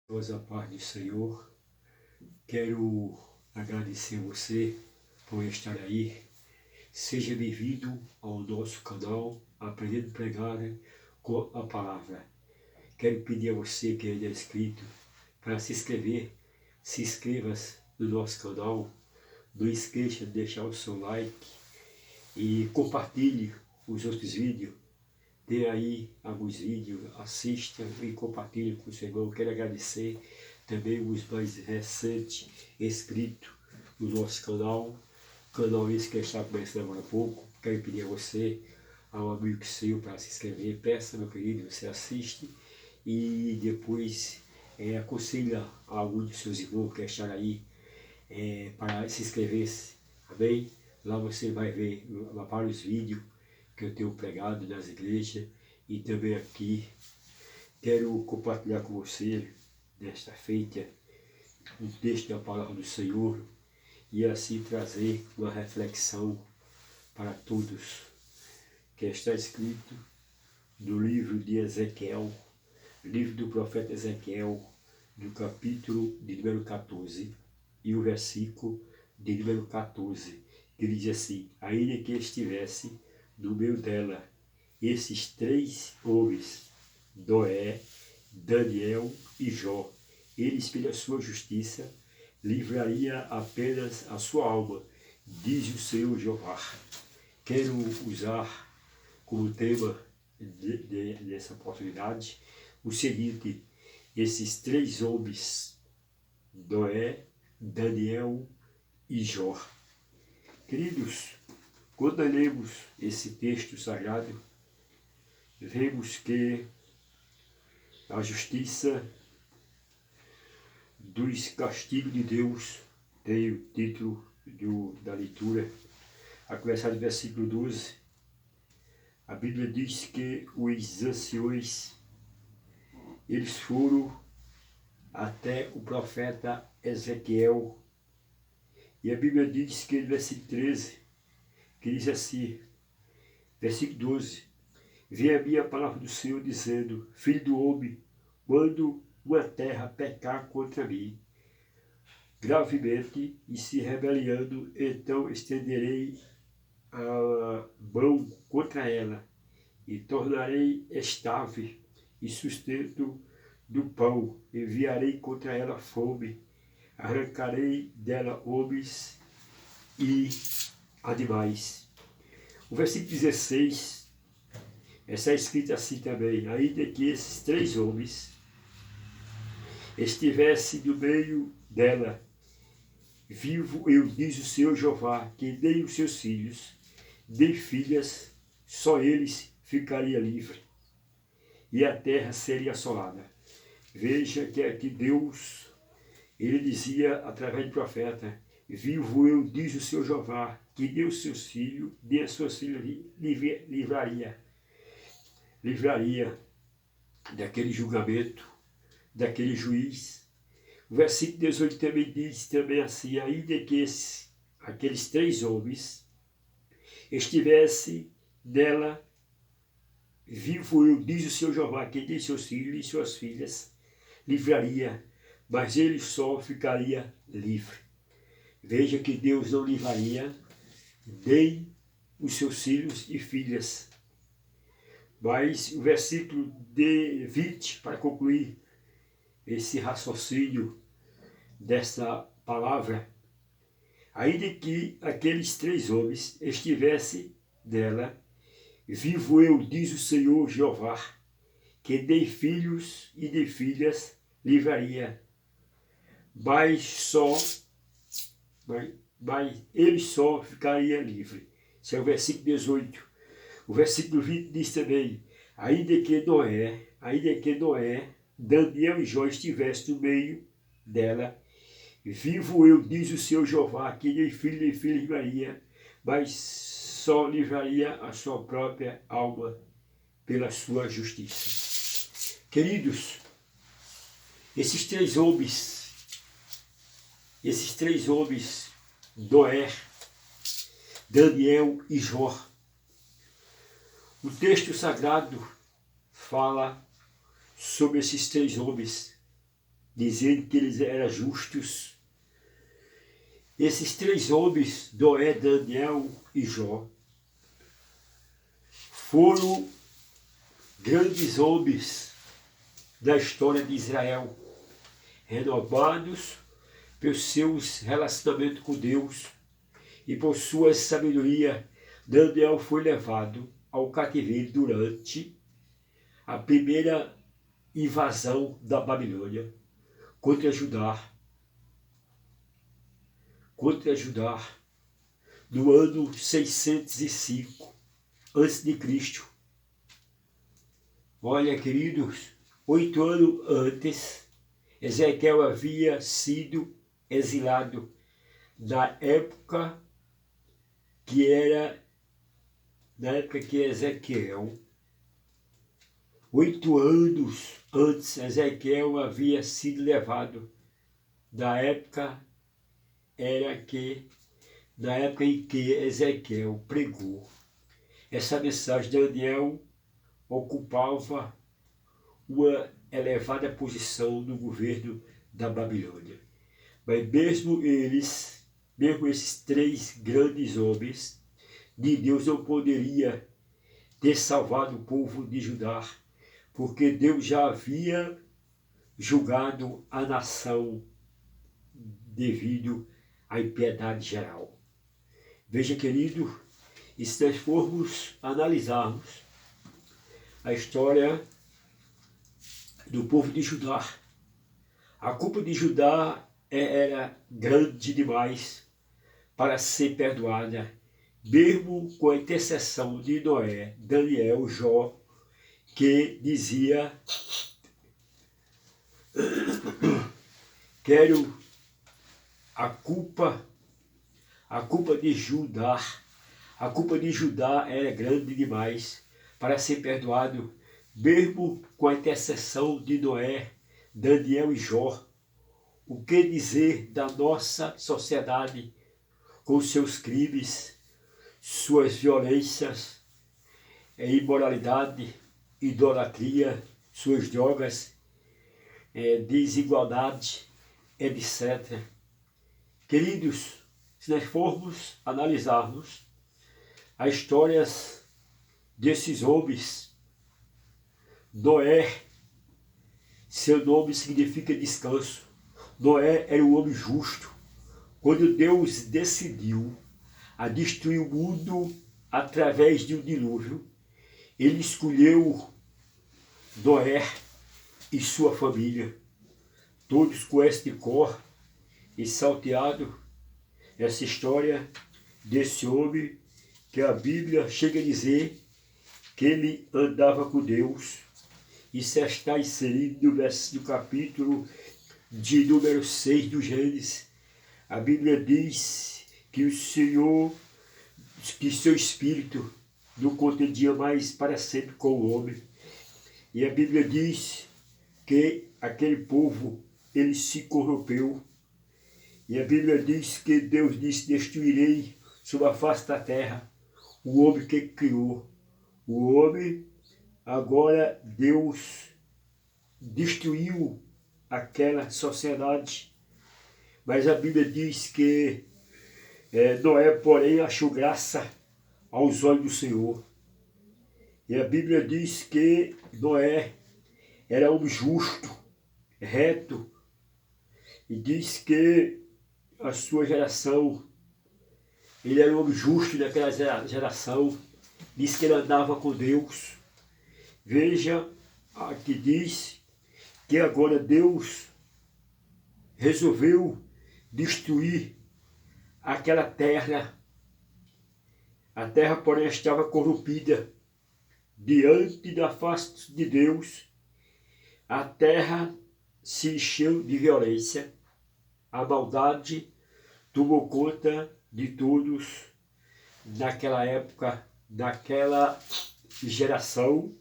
A paz do Senhor, quero agradecer você por estar aí. Seja bem-vindo ao nosso canal Aprendendo a Pregar com a Palavra. Quero pedir a você que ainda é inscrito para se inscrever. Se inscreva-se no nosso canal, não esqueça de deixar o seu like e compartilhe os outros vídeos. Dê aí alguns vídeos, assista e compartilhe com o seu irmão. Quero agradecer também os mais recentes inscritos no nosso canal esse que está começando agora há pouco. Quero pedir a você, ao amigo seu, para se inscrever. Peça, meu querido, você assiste e depois aconselha a algum de seus irmãos que estar aí para se inscrever. Amém? Lá você vai ver vários vídeos que eu tenho pregado nas igrejas e também aqui. Quero compartilhar com você, nesta feita, um texto da palavra do Senhor e assim trazer uma reflexão para todos, que está escrito no livro de Ezequiel, livro do profeta Ezequiel, do capítulo de número 14 e o versículo de número 14, que diz assim: ainda que estivesse no meio dela esses três homens, Noé, Daniel e Jó, eles pela sua justiça livraria apenas a sua alma, diz o Senhor Jeová. Quero usar como tema dessa oportunidade o seguinte: esses três homens, Noé, Daniel e Jó. Queridos, quando lemos esse texto sagrado, vemos que a justiça dos castigos de Deus tem o título da leitura. A começar do versículo 12, a Bíblia diz que os anciões, eles foram até o profeta Ezequiel, e a Bíblia diz que no versículo 13, que diz assim, versículo 12: veio a minha palavra do Senhor dizendo: filho do homem, quando uma terra pecar contra mim gravemente e se rebeliando, então estenderei a mão contra ela e tornarei estável e sustento do pão, enviarei contra ela fome, arrancarei dela homens e animais. O versículo 16 está escrito assim também: ainda que esses três homens estivessem no meio dela, vivo eu, diz o Senhor Jeová, que nem os seus filhos, nem filhas, só eles ficariam livres, e a terra seria assolada. Veja que aqui Deus, ele dizia através do profeta: vivo eu, diz o Senhor Jeová, que nem os seus filhos, nem as suas filhas livraria daquele julgamento, daquele juiz. O versículo 18 também diz também assim: ainda que aqueles três homens estivessem nela, vivo eu, diz o Senhor Jeová, que nem seus filhos e suas filhas livraria, mas ele só ficaria livre. Veja que Deus não livraria nem os seus filhos e filhas. Mas o versículo de 20, para concluir esse raciocínio dessa palavra: ainda que aqueles três homens estivessem nela, vivo eu, diz o Senhor Jeová, que nem filhos e nem filhas livraria, mas ele só ficaria livre. Esse é o versículo 18. O versículo 20 diz também: ainda que Noé, Daniel e Jó estivessem no meio dela, vivo eu, diz o Senhor Jeová, que nem filho nem filha livraria, mas só livraria a sua própria alma pela sua justiça. Queridos, esses três homens, Noé, Daniel e Jó, o texto sagrado fala sobre esses três homens dizendo que eles eram justos. Esses três homens, Noé, Daniel e Jó, foram grandes homens da história de Israel, renovados pelos seus relacionamentos com Deus e por sua sabedoria. Daniel foi levado ao cativeiro durante a primeira invasão da Babilônia contra Judá, no ano 605 a.C. Olha, queridos, 8 anos antes, Ezequiel havia sido exilado na época que Ezequiel, 8 anos antes, Ezequiel havia sido levado na época em que Ezequiel pregou. Essa mensagem, Daniel ocupava uma elevada posição no governo da Babilônia. Mas mesmo esses três grandes homens de Deus não poderia ter salvado o povo de Judá, porque Deus já havia julgado a nação devido à impiedade geral. Veja, querido, e se nós formos analisarmos a história do povo de Judá, a culpa de Judá era grande demais para ser perdoada, mesmo com a intercessão de Noé, Daniel, Jó, que dizia: quero a culpa de Judá. A culpa de Judá era grande demais para ser perdoado, mesmo com a intercessão de Noé, Daniel e Jó. O que dizer da nossa sociedade com seus crimes, suas violências, imoralidade, idolatria, suas drogas, desigualdade, etc. Queridos, se nós formos analisarmos as histórias desses homens, Noé, seu nome significa descanso. Noé era um homem justo. Quando Deus decidiu a destruir o mundo através de um dilúvio, ele escolheu Noé e sua família, todos com este cor e salteado. Essa história desse homem que a Bíblia chega a dizer que ele andava com Deus. Isso está inserido no capítulo de número 6 do Gênesis. A Bíblia diz que o Senhor, que seu espírito não contendia mais para sempre com o homem. E a Bíblia diz que aquele povo, ele se corrompeu. E a Bíblia diz que Deus disse: destruirei sobre a face da terra o homem que criou. O homem, agora Deus destruiu aquela sociedade. Mas a Bíblia diz que Noé, porém, achou graça aos olhos do Senhor. E a Bíblia diz que Noé era um justo, reto, e diz que a sua geração, ele era um homem justo naquela geração, diz que ele andava com Deus. Veja, aqui diz que agora Deus resolveu destruir aquela terra. A terra, porém, estava corrompida diante da face de Deus. A terra se encheu de violência. A maldade tomou conta de todos naquela época, naquela geração,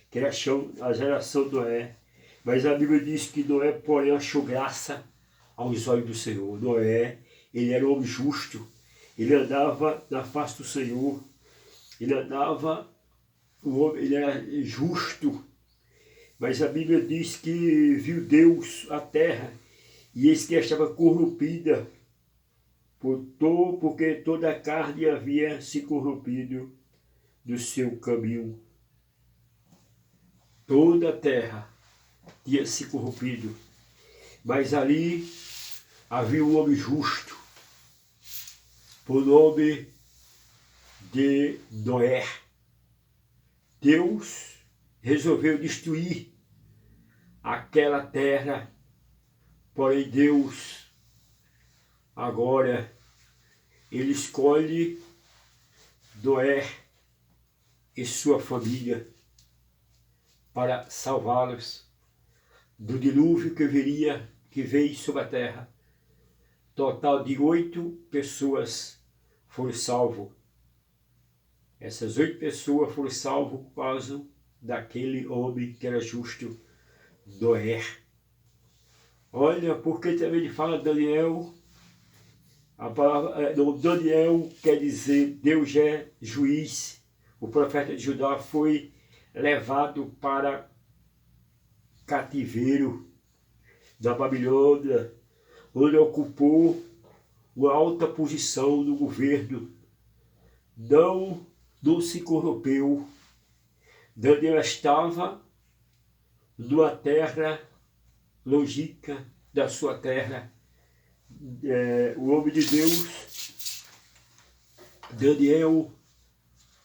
que era a geração de Noé. Mas a Bíblia diz que Noé, porém, achou graça aos olhos do Senhor. Noé, ele era um homem justo, ele andava na face do Senhor, ele era justo, Mas a Bíblia diz que viu Deus a terra, e eis que estava corrompida, porque toda a carne havia se corrompido do seu caminho. Toda a terra tinha se corrompido, mas ali havia um homem justo, por nome de Noé. Deus resolveu destruir aquela terra, porém Deus agora ele escolhe Noé e sua família para salvá-los do dilúvio que veio sobre a terra. Total de 8 pessoas foram salvas. Essas 8 pessoas foram salvas por causa daquele homem que era justo, Noé. Olha, porque também ele fala Daniel, a palavra Daniel quer dizer Deus é juiz. O profeta de Judá foi levado para cativeiro da Babilônia, onde ocupou uma alta posição no governo. Não se corrompeu. Daniel estava numa terra longínqua da sua terra. O homem de Deus, Daniel,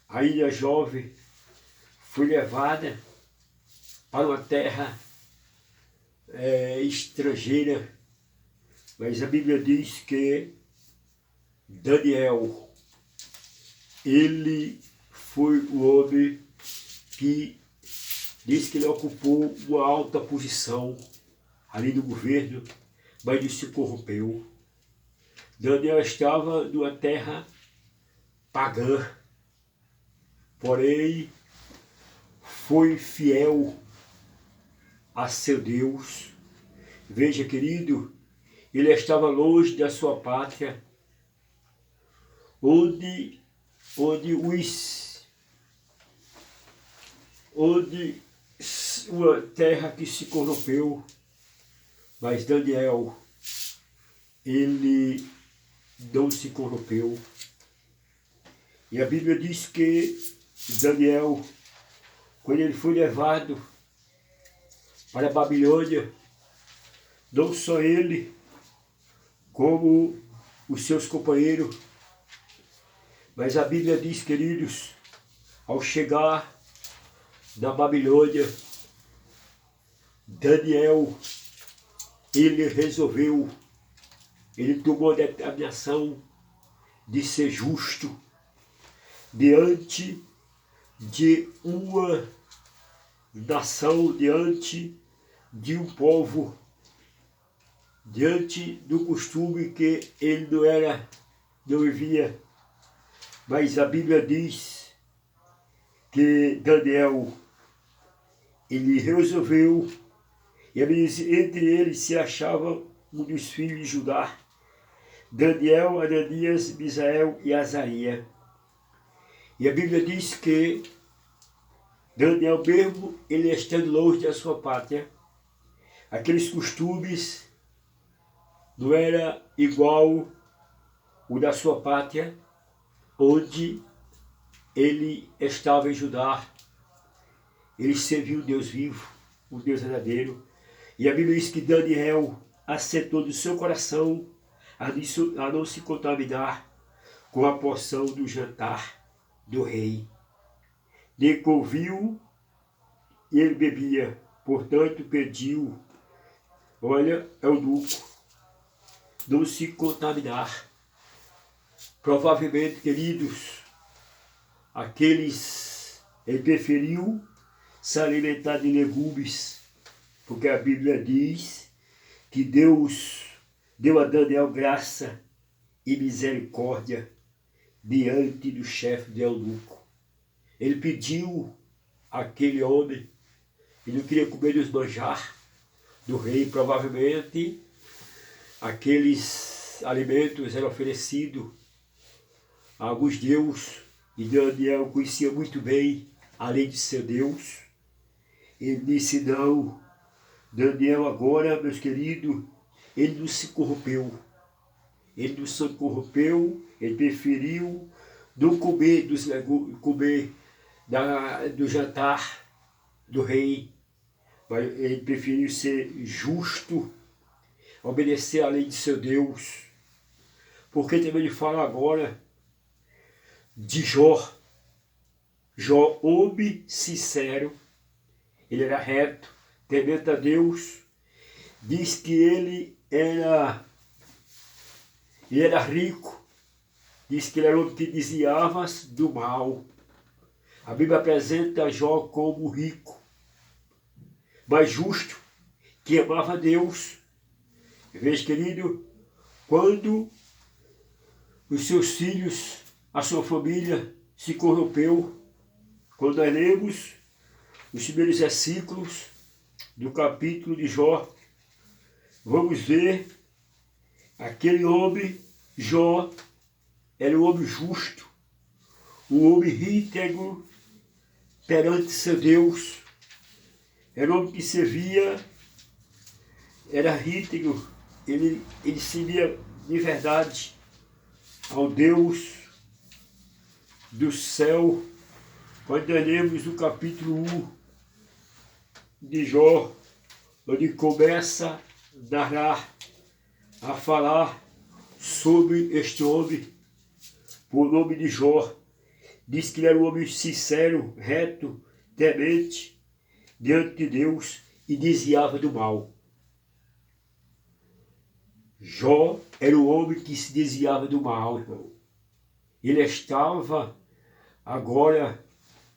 ainda jovem, foi levada para uma terra estrangeira, mas a Bíblia diz que Daniel, ele foi o homem que diz que ele ocupou uma alta posição ali no governo, mas não se corrompeu. Daniel estava numa terra pagã, porém foi fiel a seu Deus. Veja, querido, ele estava longe da sua pátria, onde uma terra que se corrompeu, mas Daniel, ele não se corrompeu. E a Bíblia diz que Daniel, quando ele foi levado para a Babilônia, não só ele, como os seus companheiros, mas a Bíblia diz, queridos, ao chegar da Babilônia, Daniel, ele tomou a determinação de ser justo diante de uma nação, diante de um povo, diante do costume que ele não vivia. Mas a Bíblia diz que Daniel, ele resolveu, e entre eles se achava um dos filhos de Judá, Daniel, Ananias, Misael e Azarias. E a Bíblia diz que Daniel, mesmo ele estando longe da sua pátria, aqueles costumes não era igual o da sua pátria, onde ele estava em Judá. Ele serviu o Deus vivo, o Deus verdadeiro. E a Bíblia diz que Daniel aceitou do seu coração a não se contaminar com a porção do jantar do rei. Nem conviu e ele bebia, portanto pediu, olha, eunuco, não se contaminar. Provavelmente, queridos, ele preferiu se alimentar de legumes, porque a Bíblia diz que Deus deu a Daniel graça e misericórdia diante do chefe de eunuco. Ele pediu àquele homem, ele não queria comer dos manjar do rei, provavelmente aqueles alimentos eram oferecidos a alguns deuses, e Daniel conhecia muito bem, além de ser Deus, Ele disse não. Daniel agora, meus queridos, ele não se corrompeu. Ele não se corrompeu, ele preferiu não comer dos legumes, comer do jantar do rei. Mas ele preferiu ser justo, obedecer à lei de seu Deus. Porque também ele fala agora de Jó. Jó, homem sincero, ele era reto, temente a Deus. Diz que ele era rico. Diz que ele era homem que desviava do mal. A Bíblia apresenta Jó como rico, mas justo, que amava Deus. Veja, querido, quando os seus filhos, a sua família se corrompeu, quando nós lemos os primeiros versículos do capítulo de Jó, vamos ver aquele homem, Jó, era um homem justo, um homem íntegro perante seu Deus, era um homem que servia, era íntegro, ele servia de verdade ao Deus do céu. Quando lemos o capítulo 1 de Jó, onde começa a narrar, a falar sobre este homem, por nome de Jó, diz que ele era um homem sincero, reto, temente diante de Deus e desviava do mal. Jó era um homem que se desviava do mal, irmão. Ele estava agora,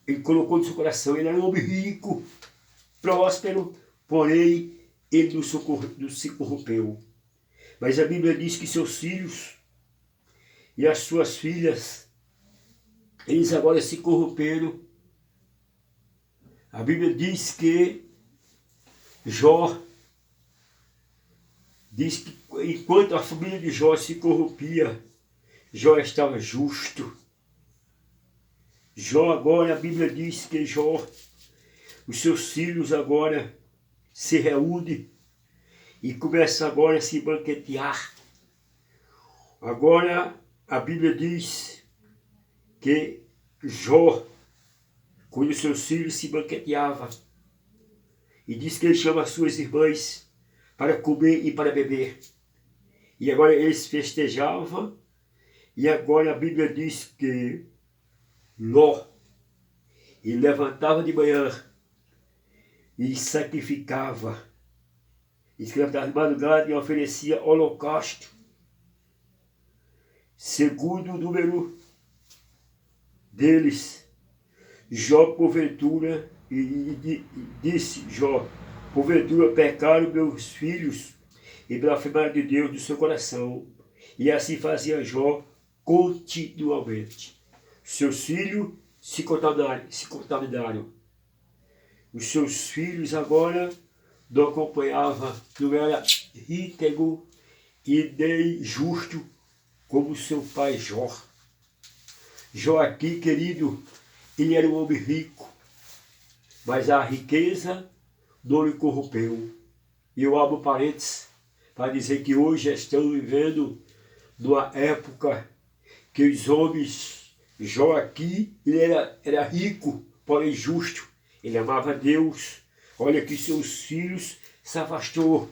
ele colocou no seu coração, ele era um homem rico, próspero, porém ele não se corrompeu. Mas a Bíblia diz que seus filhos e as suas filhas, eles agora se corromperam. A Bíblia diz que Jó, diz que enquanto a família de Jó se corrompia, Jó estava justo. Jó agora, a Bíblia diz que Jó, os seus filhos agora se reúnem e começam agora a se banquetear. Agora a Bíblia diz que Jó, quando os seus filhos se banqueteavam, e diz que ele chama as suas irmãs para comer e para beber. E agora eles festejavam, e agora a Bíblia diz que Ló, ele levantava de manhã e sacrificava. Diz que levantava de madrugada e oferecia holocausto. Segundo o número deles, Jó, porventura, e disse Jó, porventura pecaram meus filhos e blasfemaram de Deus do seu coração. E assim fazia Jó continuamente. Seus filhos se contaminaram. Os seus filhos agora não acompanhavam, não era íntegro e nem justo como seu pai Jó. Jó aqui, querido, ele era um homem rico, mas a riqueza não lhe corrompeu. E eu abro parênteses para dizer que hoje estamos vivendo numa época que os homens, Jó aqui, ele era rico, porém justo. Ele amava Deus. Olha que seus filhos se afastou.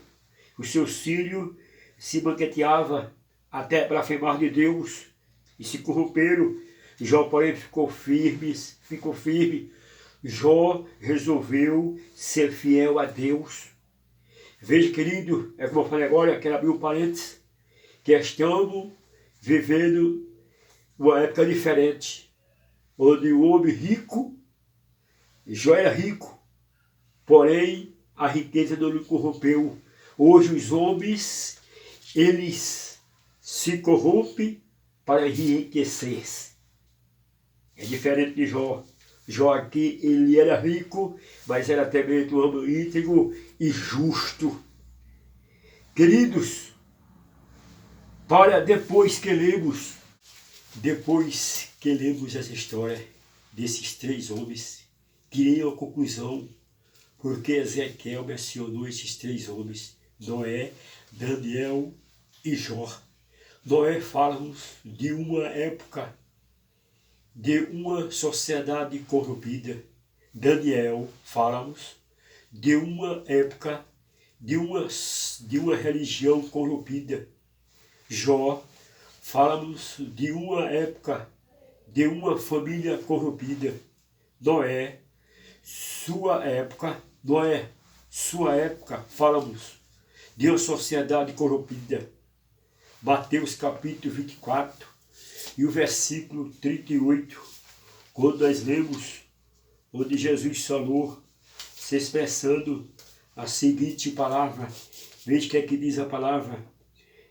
Os seus filhos se banqueteavam até blasfemar de Deus e se corromperam. Jó, porém, ficou firme. Jó resolveu ser fiel a Deus. Veja, querido, é como eu falei agora, quero abrir um parênteses, que estamos vivendo uma época diferente, onde o homem rico, Jó era rico, porém a riqueza não lhe corrompeu. Hoje os homens, eles se corrompem para enriquecer. É diferente de Jó. Jó aqui, ele era rico, mas era também um homem íntegro e justo. Queridos, para depois que lemos essa história desses três homens, tirei uma conclusão porque Ezequiel mencionou esses três homens, Noé, Daniel e Jó. Noé fala-nos de uma época, de uma sociedade corrompida. Daniel fala-nos de uma época, de uma religião corrompida. Jó fala-nos de uma época, de uma família corrompida. Noé, sua época, fala-nos de uma sociedade corrompida. Mateus capítulo 24 e o versículo 38, quando nós lemos, onde Jesus falou, se expressando a seguinte palavra, veja o que é que diz a palavra,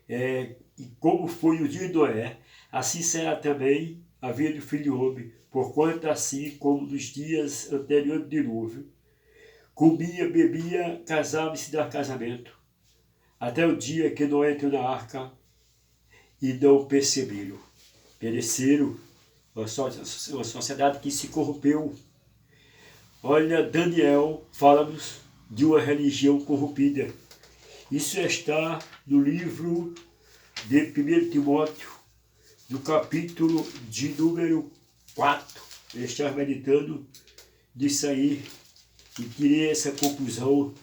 e como foi o dia de Noé, assim será também a vida do Filho do Homem, porquanto assim como nos dias anteriores do dilúvio, comia, bebia, casava e se dava casamento, até o dia que Noé entrou na arca e não perceberam. Pereceram, uma sociedade que se corrompeu. Olha, Daniel fala-nos de uma religião corrompida. Isso está no livro de 1 Timóteo, no capítulo de número 4. Eu estava meditando disso aí e tirei essa conclusão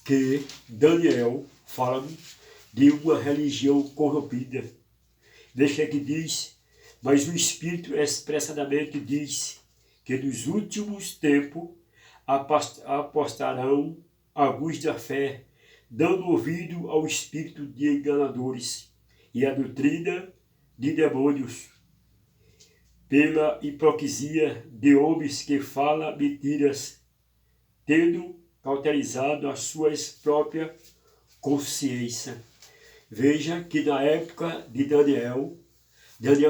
que Daniel fala de uma religião corrompida. Veja que diz, mas o Espírito expressadamente diz que nos últimos tempos apostarão alguns da fé, dando ouvido ao espírito de enganadores e à doutrina de demônios, pela hipocrisia de homens que falam mentiras, tendo cauterizado a sua própria consciência. Veja que na época de Daniel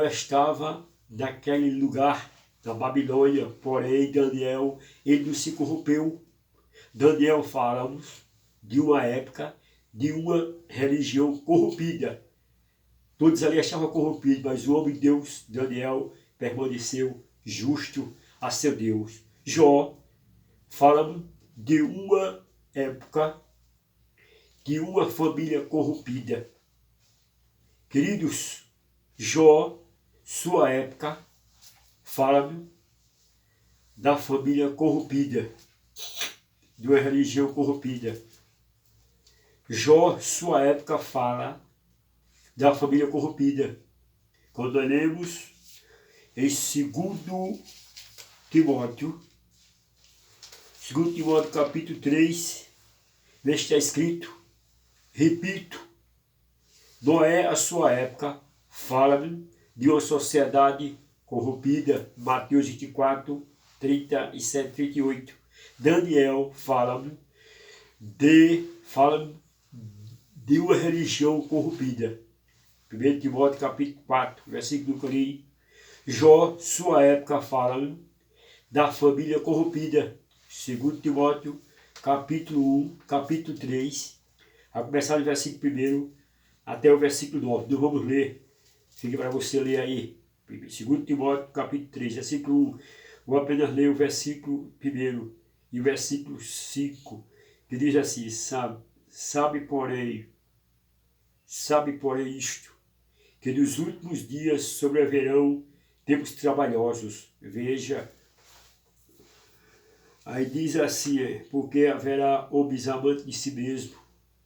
estava naquele lugar, na Babilônia, porém Daniel, ele não se corrompeu. Daniel fala-nos de uma época, de uma religião corrompida. Todos ali estavam corrompidos, mas o homem de Deus, Daniel, permaneceu justo a seu Deus. Jó fala-nos de uma época, de uma família corrompida. Queridos, Jó, sua época, fala da família corrompida, de uma religião corrompida. Jó, sua época, fala da família corrompida. Quando nós lemos em 2 Timóteo capítulo 3, veja que está escrito, repito, Noé, a sua época, fala de uma sociedade corrompida, Mateus 24, 37, 38. Daniel fala de uma religião corrompida. 1 Timóteo capítulo 4, versículo 3. Jó, sua época, fala da família corrompida. 2 Timóteo capítulo 1, capítulo 3, a começar do versículo 1 até o versículo 9. Não vamos ler, fica para você ler aí. 2 Timóteo capítulo 3, versículo 1. Vou apenas ler o versículo 1 e o versículo 5, que diz assim, sabe porém isto, que nos últimos dias sobreverão tempos trabalhosos. Veja, aí diz assim, porque haverá homens amantes de si mesmo,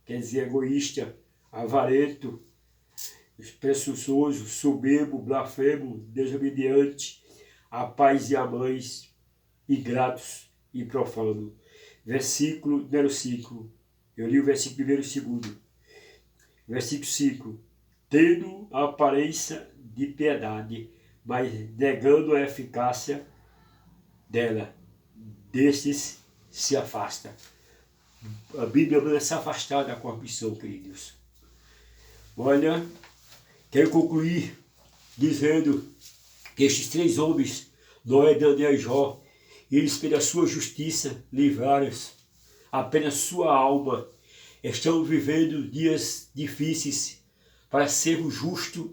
quer dizer, egoísta, avarento, presunçoso, soberbo, blasfemo, desobediente, a pais e a mães, ingratos e profanos. Versículo número 5. Eu li o versículo 1 e 2. Versículo 5. Tendo a aparência de piedade, mas negando a eficácia dela, destes se afasta. A Bíblia manda se afastar da corrupção, queridos. Olha, quero concluir dizendo que estes três homens, Noé, Daniel e Jó, eles pela sua justiça livraram apenas sua alma. Estão vivendo dias difíceis para sermos justos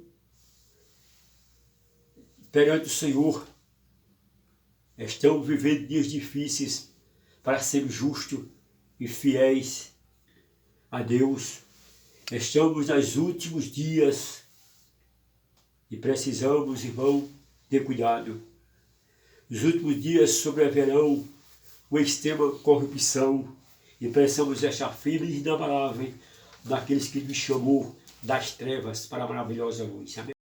perante o Senhor. Estão vivendo dias difíceis para sermos justos e fiéis a Deus. Estamos nos últimos dias e precisamos, irmão, ter cuidado. Nos últimos dias sobreverão uma extrema corrupção e precisamos estar firmes e inabaláveis daqueles que nos chamou das trevas para a maravilhosa luz. Amém?